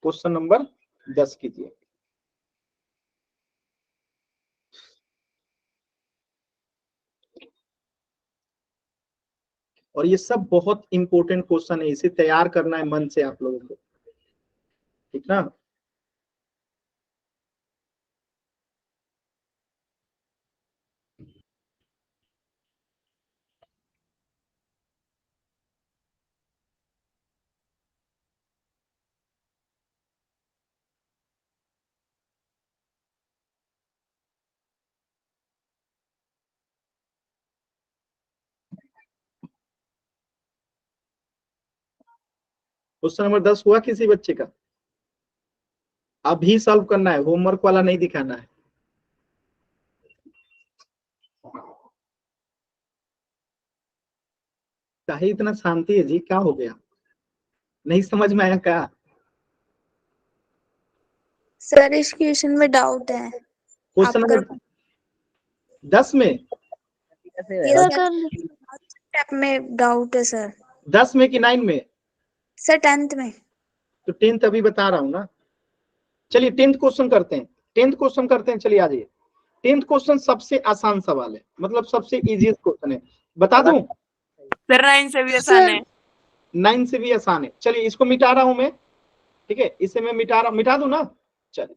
S1: क्वेश्चन नंबर 10 कीजिए। और ये सब बहुत इंपॉर्टेंट क्वेश्चन है, इसे तैयार करना है मन से आप लोगों को, ठीक ना? क्वेश्चन नंबर 10 हुआ किसी बच्चे का? अभी सॉल्व करना है, होमवर्क वाला नहीं दिखाना है। काहे इतना शांति है जी, क्या हो गया? नहीं समझ में आया क्या?
S3: सर इस क्वेश्चन में डाउट है।
S1: क्वेश्चन
S3: आप
S1: नंबर 10 में?
S3: ये स्टेप में डाउट है सर।
S1: 10 में कि 9 में?
S3: सर 10th में।
S1: तो 10th अभी बता रहा हूं ना। चलिए 10th क्वेश्चन करते हैं, 10th क्वेश्चन करते हैं। चलिए आ जाइए 10th क्वेश्चन सबसे आसान सवाल है, मतलब सबसे इजीएस्ट क्वेश्चन है, बता दूं?
S2: सर 9 से भी आसान है।
S1: 9 से भी आसान है। चलिए इसको मिटा रहा हूं मैं, ठीक है, इसे मैं मिटा दूं ना। चलिए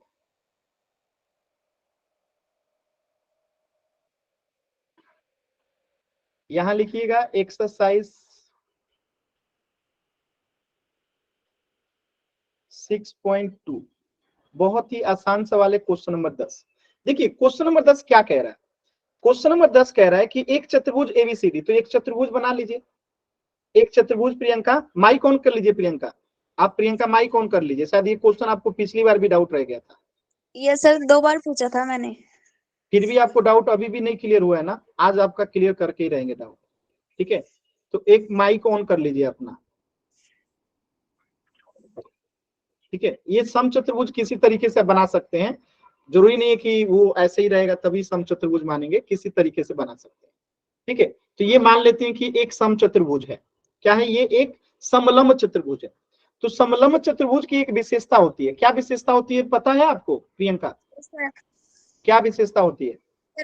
S1: यहां लिखिएगा एक्सरसाइज 6.2, बहुत ही आसान सवाल है, क्वेश्चन नंबर 10। देखिए क्वेश्चन नंबर 10 क्या कह रहा है। क्वेश्चन नंबर 10 कह रहा है कि एक चतुर्भुज एबीसीडी, तो एक चतुर्भुज बना लीजिए, एक चतुर्भुज। प्रियंका माइक ऑन कर लीजिए, प्रियंका आप, प्रियंका माइक ऑन कर लीजिए, शायद ये क्वेश्चन आपको पिछली बार भी डाउट रह गया था।
S3: ये सर 2 बार पूछा था मैंने।
S1: फिर भी आपको डाउट अभी भी नहीं क्लियर हुआ है ना, आज आपका क्लियर करके ही रहेंगे डाउट, ठीक है। तो एक माइक ऑन कर लीजिए अपना, ठीक है। ये समचतुर्भुज किसी तरीके से बना सकते हैं, जरूरी नहीं है कि वो ऐसे ही रहेगा तभी समचतुर्भुज मानेंगे, किसी तरीके से बना सकते हैं, ठीक है। तो ये मान लेते हैं कि एक समचतुर्भुज है, क्या है ये, एक समलंब चतुर्भुज है। तो समलंब चतुर्भुज की एक विशेषता होती है, क्या विशेषता होती है पता है आपको प्रियंका,
S3: सर
S1: क्या विशेषता होती है?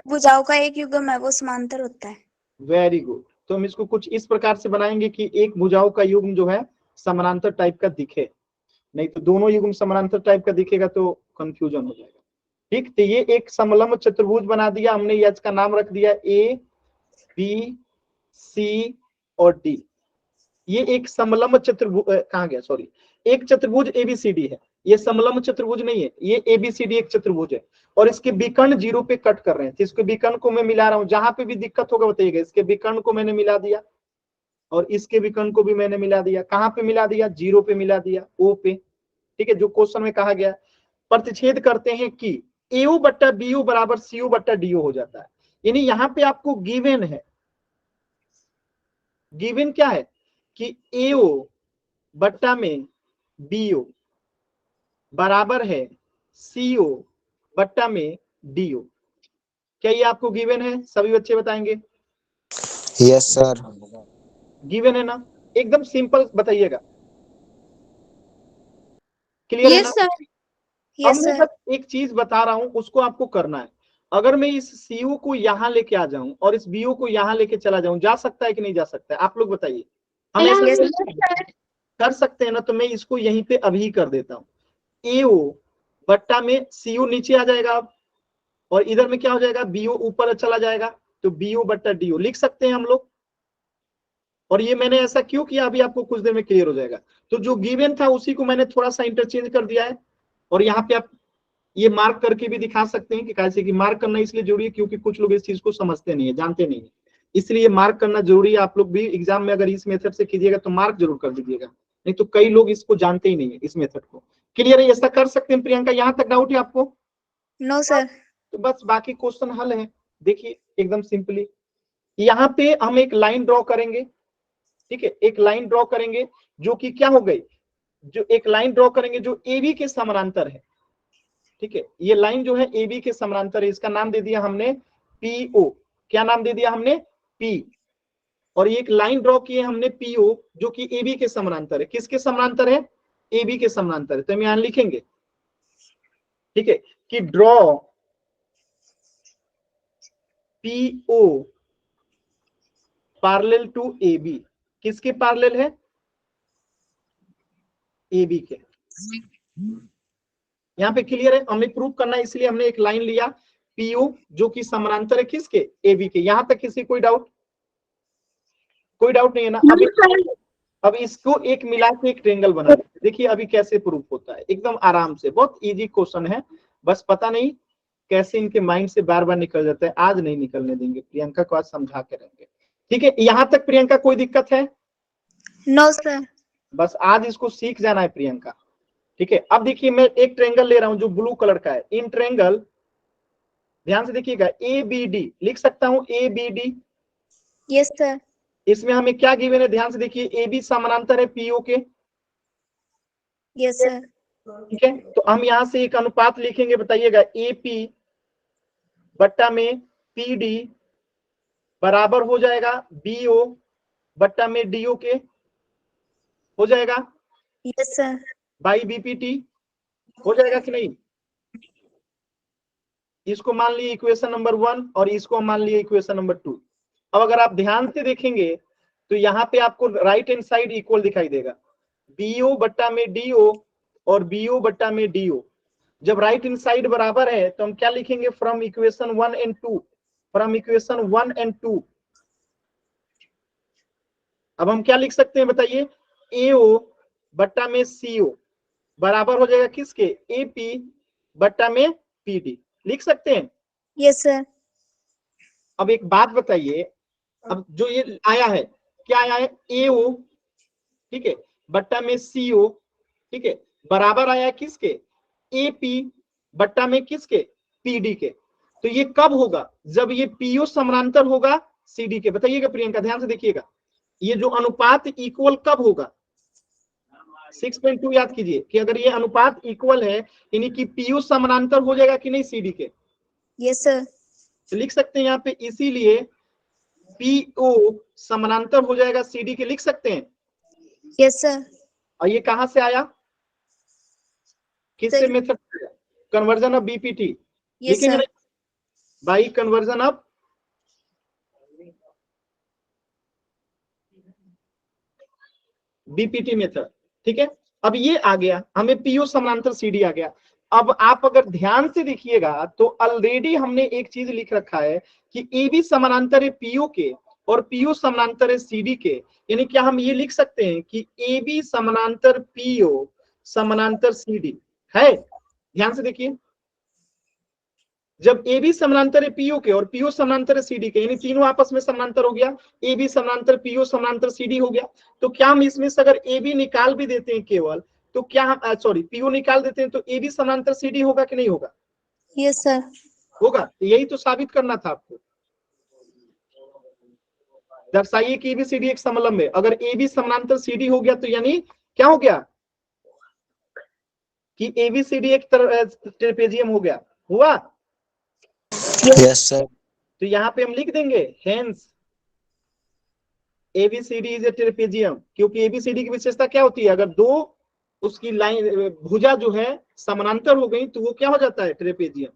S3: भुजाओं का एक युग्म है वो समांतर होता है।
S1: Very good. तो हम इसको कुछ इस प्रकार से बनाएंगे कि एक भुजाओं का युग्म जो है समानांतर टाइप का दिखे, नहीं तो दोनों युग्म समानांतर टाइप का दिखेगा तो कंफ्यूजन हो जाएगा, ठीक। तो ये एक समलंब चतुर्भुज बना दिया हमने, ये इसका नाम रख दिया ए बी सी और डी। ये एक समलंब चतुर्भुज, कहां गया, सॉरी, एक चतुर्भुज एबीसीडी है, ये समलंब चतुर्भुज नहीं है, ये एबीसीडी एक चतुर्भुज है, और इसके विकर्ण 0 पे कट कर रहे हैं। तो इसके विकर्ण को मैं मिला रहा हूं, जहां पे भी दिक्कत होगा बताइएगा। इसके विकर्ण को मैंने मिला दिया और इसके विकर्ण को भी मैंने मिला दिया। कहां पे मिला दिया? 0 पे मिला दिया, ओ पे, ठीक है, जो क्वेश्चन में कहा गया। प्रतिच्छेद करते हैं कि एओ बट्टा बीओ बराबर सीओ बट्टा डीओ हो जाता है। यानी यहाँ पे आपको गिवन है, गिवन क्या है कि एओ बट्टा में बीओ बराबर है सीओ बट्टा में डीओ। क्या ये आपको गिवन है? सभी बच्चे बताएंगे
S5: यस सर।
S1: गिवन है ना, एकदम सिंपल बताइएगा, क्लियर है ना?
S3: Yes sir.
S1: अब
S3: यस
S1: मैं
S3: सर।
S1: बस एक चीज बता रहा हूं, उसको आपको करना है। अगर मैं इस सीओ को यहां लेके आ जाऊं और इस बीओ को यहां लेके चला जाऊं, जा सकता है कि नहीं जा सकता है? आप लोग बताइए, हम ऐसा
S3: यस
S1: कर सकते हैं ना? तो मैं इसको यहीं पे अभी कर देता हूं, एओ बट्टा में सीओ नीचे आ जाएगा अब, और इधर में क्या हो जाएगा, बीओ ऊपर चला जाएगा, तो बीओ बट्टा डीओ लिख सकते हैं हम लोग। और ये मैंने ऐसा क्यों किया अभी आपको कुछ देर में क्लियर हो जाएगा। तो जो गिवन था उसी को मैंने थोड़ा सा इंटरचेंज कर दिया है, और यहाँ पे आप ये मार्क करके भी दिखा सकते हैं कि कैसे, कि मार्क करना इसलिए जरूरी है क्योंकि कुछ लोग इस चीज को समझते नहीं है, जानते नहीं है, इसलिए मार्क करना जरूरी है। आप लोग भी एग्जाम में अगर इस मेथड से कीजिएगा तो मार्क जरूर कर दीजिएगा, नहीं तो कई लोग इसको जानते ही नहीं है, इस मेथड को। क्लियर है? ऐसा कर सकते हैं प्रियंका, यहाँ तक डाउट है आपको?
S3: No sir.
S1: तो बस बाकी क्वेश्चन हल है, देखिए एकदम सिंपली। यहाँ पे हम एक लाइन ड्रॉ करेंगे, ठीक है, एक लाइन ड्रॉ करेंगे जो कि क्या हो गई, जो एक लाइन ड्रॉ करेंगे जो ए बी के समानांतर है, ठीक है। ये लाइन जो है ए बी के समानांतर है, इसका नाम दे दिया हमने पीओ। क्या नाम दे दिया हमने? पी। और ये एक लाइन ड्रॉ किए हमने पीओ जो कि ए बी के समानांतर है। किसके समानांतर है? ए बी के समानांतर है। तो हम यहां लिखेंगे, ठीक है, कि draw PO parallel to A B. किसके पैरेलल है? ए बी के। यहाँ पे क्लियर है? हमें प्रूव करना है इसलिए हमने एक लाइन लिया पीओ जो कि समानांतर है किसके? ए बी के। यहां तक किसी कोई डाउट? कोई डाउट नहीं है ना? अब इसको एक मिला के एक ट्रेंगल बना लेते हैं। देखिए अभी कैसे प्रूफ होता है, एकदम आराम से, बहुत इजी क्वेश्चन है, बस पता नहीं कैसे इनके माइंड से बार बार निकल जाता है। आज नहीं निकलने देंगे, प्रियंका को आज समझा के रहेंगे, ठीक है। यहां तक प्रियंका कोई दिक्कत है?
S3: No sir.
S1: बस आज इसको सीख जाना है प्रियंका, ठीक है। अब देखिए मैं एक ट्रेंगल ले रहा हूं जो ब्लू कलर का है। इन ट्रेंगल ध्यान से देखिएगा, ए बी डी लिख सकता हूं, A B D.
S3: Yes sir.
S1: इसमें हमें क्या गिवन है? ध्यान से देखिए, ए बी समानांतर है पीओ के,
S3: यस सर।
S1: ठीक है। तो हम यहां से एक अनुपात लिखेंगे, बताइएगा, ए पी बट्टा में पी डी बराबर हो जाएगा बीओ बट्टा में डीओ के, हो जाएगा
S3: यस सर।
S1: बाई बीपीटी, हो जाएगा कि नहीं? इसको मान लिए इक्वेशन नंबर 1 और इसको मान लिए इक्वेशन नंबर 2। अब अगर आप ध्यान से देखेंगे तो यहाँ पे आपको राइट हैंड साइड इक्वल दिखाई देगा, BO बट्टा में DO और BO बट्टा में DO। जब राइट हैंड साइड बराबर है तो हम क्या लिखेंगे, from equation 1 and 2, from equation 1 and 2। अब हम क्या लिख सकते हैं बताइए, AO बट्टा में CO बराबर हो जाएगा किसके, AP बट्टा में PD, लिख सकते हैं।
S3: Yes sir.
S1: अब एक बात बताइए, अब जो ये आया है क्या आया है, AO, ठीक है, बट्टा में CO, ठीक है, बराबर आया है किसके, AP बट्टा में किसके, PD के। तो ये कब होगा, जब ये PO समानांतर होगा CD के। बताइएगा प्रियंका, ध्यान से देखिएगा, ये जो अनुपात इक्वल कब होगा, 6.2 याद कीजिए कि अगर ये अनुपात इक्वल है यानी कि PO समानांतर हो जाएगा कि नहीं CD के।
S3: Yes sir.
S1: तो लिख सकते हैं यहाँ पे, इसीलिए PO समानांतर हो जाएगा CD के, लिख सकते हैं।
S3: Yes sir.
S1: और ये कहां से आया, किससे method, conversion of BPT।
S3: Yes
S1: लिखेंगे
S3: सर।
S1: ना, by conversion of BPT method, ठीक है। अब ये आ गया, हमें PO समानांतर CD आ गया। अब आप अगर ध्यान से देखिएगा तो ऑलरेडी हमने एक चीज लिख रखा है कि AB समानांतर है PO के और PO समानांतर है CD के। यानी क्या हम ये लिख सकते हैं कि AB समानांतर PO समानांतर CD है। ध्यान से देखिए, जब AB समानांतर है PO के और PO समानांतर है CD के, यानी तीनों आपस में समानांतर हो गया, AB समानांतर PO समानांतर CD हो गया। तो क्या हम इसमें से अगर AB निकाल भी देते हैं केवल, तो क्या हम सॉरी PO निकाल देते हैं तो AB समानांतर CD होगा कि नहीं होगा,
S3: यस सर।
S1: होगा। तो यही तो साबित करना था आपको, दर्शाइए कि ABCD एक समलंब है। अगर AB समानांतर CD हो गया तो यानी क्या हो गया कि ABCD एक ट्रेपेजियम हो गया, हुआ।
S5: Yes, sir.
S1: तो यहाँ पे हम लिख देंगे hence ABCD is a trapezium, क्योंकि ABCD की विशेषता क्या होती है, अगर दो उसकी लाइन भुजा जो है समानांतर हो गई तो वो क्या हो जाता है, ट्रेपेजियम।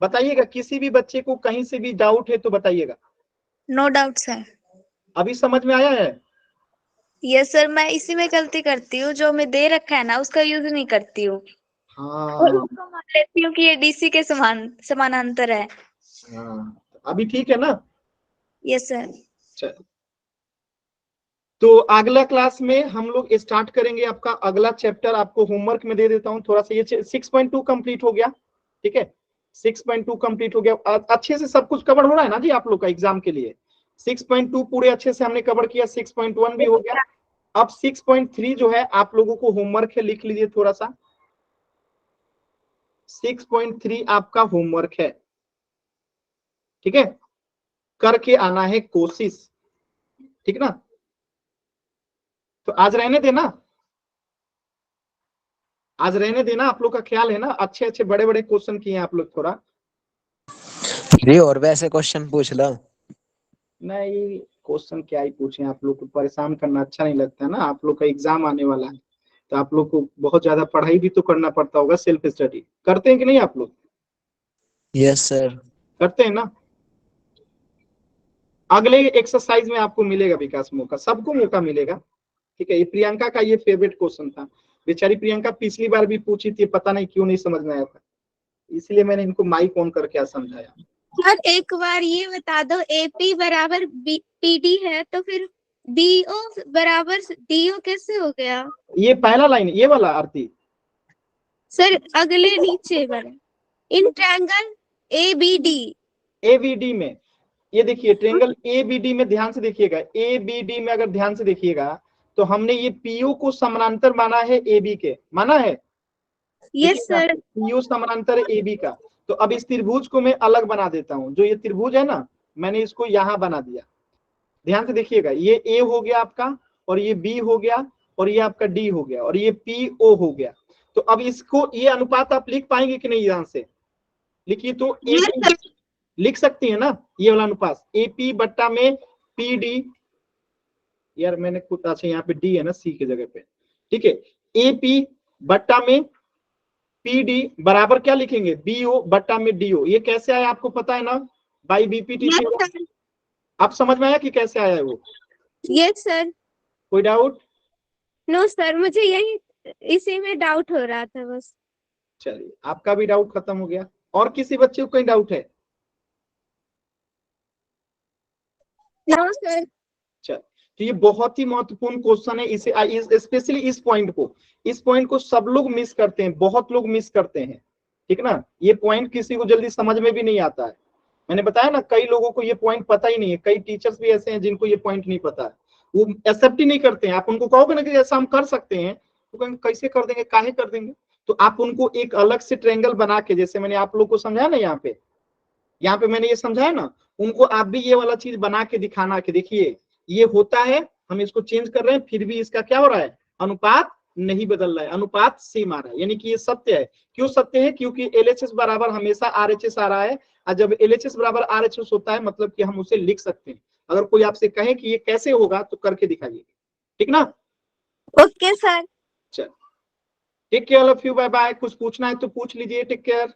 S1: बताइएगा, किसी भी बच्चे को कहीं से भी डाउट है तो बताइएगा।
S3: No doubt sir.
S1: अभी समझ में आया है।
S3: यस सर, मैं इसी में गलती करती हूँ, जो मैं दे रखा है ना उसका यूज नहीं करती हूँ।
S1: हाँ
S3: और उसको मान लेती हूँ कि ये DC के समानांतर है।
S1: हाँ, अभी ठीक है ना।
S3: Yes sir.
S1: चलो, तो अगला क्लास में हम लोग स्टार्ट करेंगे आपका अगला चैप्टर। आपको होमवर्क में दे देता हूं थोड़ा सा, ये 6.2 कंप्लीट हो गया, ठीक है, 6.2 कंप्लीट हो गया। अच्छे से सब कुछ कवर हो रहा है ना जी आप लोग का एग्जाम के लिए। 6.2 पूरे अच्छे से हमने कवर किया, 6.1 भी हो गया। अब 6.3 जो है आप लोगों को होमवर्क है, लिख लीजिए थोड़ा सा। 6.3 आपका होमवर्क है, ठीक है, करके आना है कोशिश, ठीक ना। तो आज रहने देना, आज रहने देना, आप लोग का ख्याल है ना। अच्छे अच्छे बड़े बड़े क्वेश्चन किए आप लोग थोड़ा।
S5: जी, और वैसे क्वेश्चन पूछ लो।
S1: नहीं, क्वेश्चन क्या ही पूछे, आप लोग को परेशान करना अच्छा नहीं लगता है ना। आप लोग का एग्जाम आने वाला है तो आप लोग को बहुत ज्यादा पढ़ाई भी तो करना पड़ता होगा, सेल्फ स्टडी करते हैं कि नहीं आप लोग,
S5: यस सर।
S1: करते हैं ना। अगले एक्सरसाइज में आपको मिलेगा विकास मौका, सबको मौका मिलेगा, ठीक है। ये प्रियंका का ये फेवरेट क्वेश्चन था, बेचारी प्रियंका पिछली बार भी पूछी थी, पता नहीं क्यों नहीं समझ में आया था, इसलिए मैंने इनको माइक ऑन करके समझाया।
S6: सर एक बार ये बता दो, AP बराबर PD है तो फिर BO बराबर DO कैसे हो गया?
S1: ये पहला लाइन, ये वाला आरती
S6: सर अगले नीचे वाला, इन ट्रायंगल ABD।
S1: ABD में, ये देखिए ट्रायंगल ABD में ध्यान से देखिएगा, ABD में अगर ध्यान से देखिएगा तो हमने ये PO को समानांतर माना है AB के, माना है।
S6: Yes sir.
S1: PO समानांतर है AB का। तो अब इस त्रिभुज को मैं अलग बना देता हूं, जो ये त्रिभुज है ना, मैंने इसको यहां बना दिया। ध्यान से देखिएगा, ये A हो गया आपका और ये B हो गया और ये आपका D हो गया और ये PO हो गया। तो अब इसको ये अनुपात आप लिख पाएंगे कि नहीं, ध्यान से लिखिए। तो AP लिख सकती है ना, ये वाला अनुपात AP बट्टा में PD, यार मैंने खुद, अच्छा यहाँ पे D है ना C की जगह पे, ठीक है। AP बट्टा में PD बराबर क्या लिखेंगे, BO बट्टा में DO। ये कैसे आया आपको पता है ना, by BPT
S6: yes
S1: theorem.
S6: Sir,
S1: आप समझ में आया कि कैसे आया है वो,
S6: यस सर।
S1: कोई डाउट?
S6: नो सर, मुझे यही इसी में डाउट हो रहा था बस।
S1: चलिए आपका भी डाउट खत्म हो गया। और किसी बच्चे को कोई डाउट है?
S6: No sir.
S1: चल, तो ये बहुत ही महत्वपूर्ण क्वेश्चन है। इसे स्पेशली इस पॉइंट को सब लोग मिस करते हैं, बहुत लोग मिस करते हैं, ठीक ना। ये पॉइंट किसी को जल्दी समझ में भी नहीं आता है। मैंने बताया ना, कई लोगों को ये पॉइंट पता ही नहीं है। कई टीचर्स भी ऐसे हैं जिनको ये पॉइंट नहीं पता है, वो एक्सेप्ट ही नहीं करते हैं। आप उनको कहोगे ना कि ऐसा हम कर सकते हैं, तो कहेंगे कैसे कर देंगे, काहे कर देंगे। तो आप उनको एक अलग से ट्रायंगल बना के, जैसे मैंने आप लोग को समझाया ना, यहाँ पे मैंने ये समझाया ना, उनको आप भी ये वाला चीज बना के दिखाना कि देखिए ये होता है, हम इसको चेंज कर रहे हैं, फिर भी इसका क्या हो रहा है, अनुपात नहीं बदल रहा है, अनुपात सेम आ रहा है, यानी कि ये सत्य है। क्यों सत्य है? क्योंकि LHS बराबर हमेशा RHS आ रहा है, और जब LHS बराबर RHS होता है मतलब कि हम उसे लिख सकते हैं। अगर कोई आपसे कहे कि ये कैसे होगा तो करके दिखाइए, ठीक ना।
S6: Okay sir.
S1: चल, take care of you, bye bye. कुछ पूछना है तो पूछ लीजिए, टेक केयर।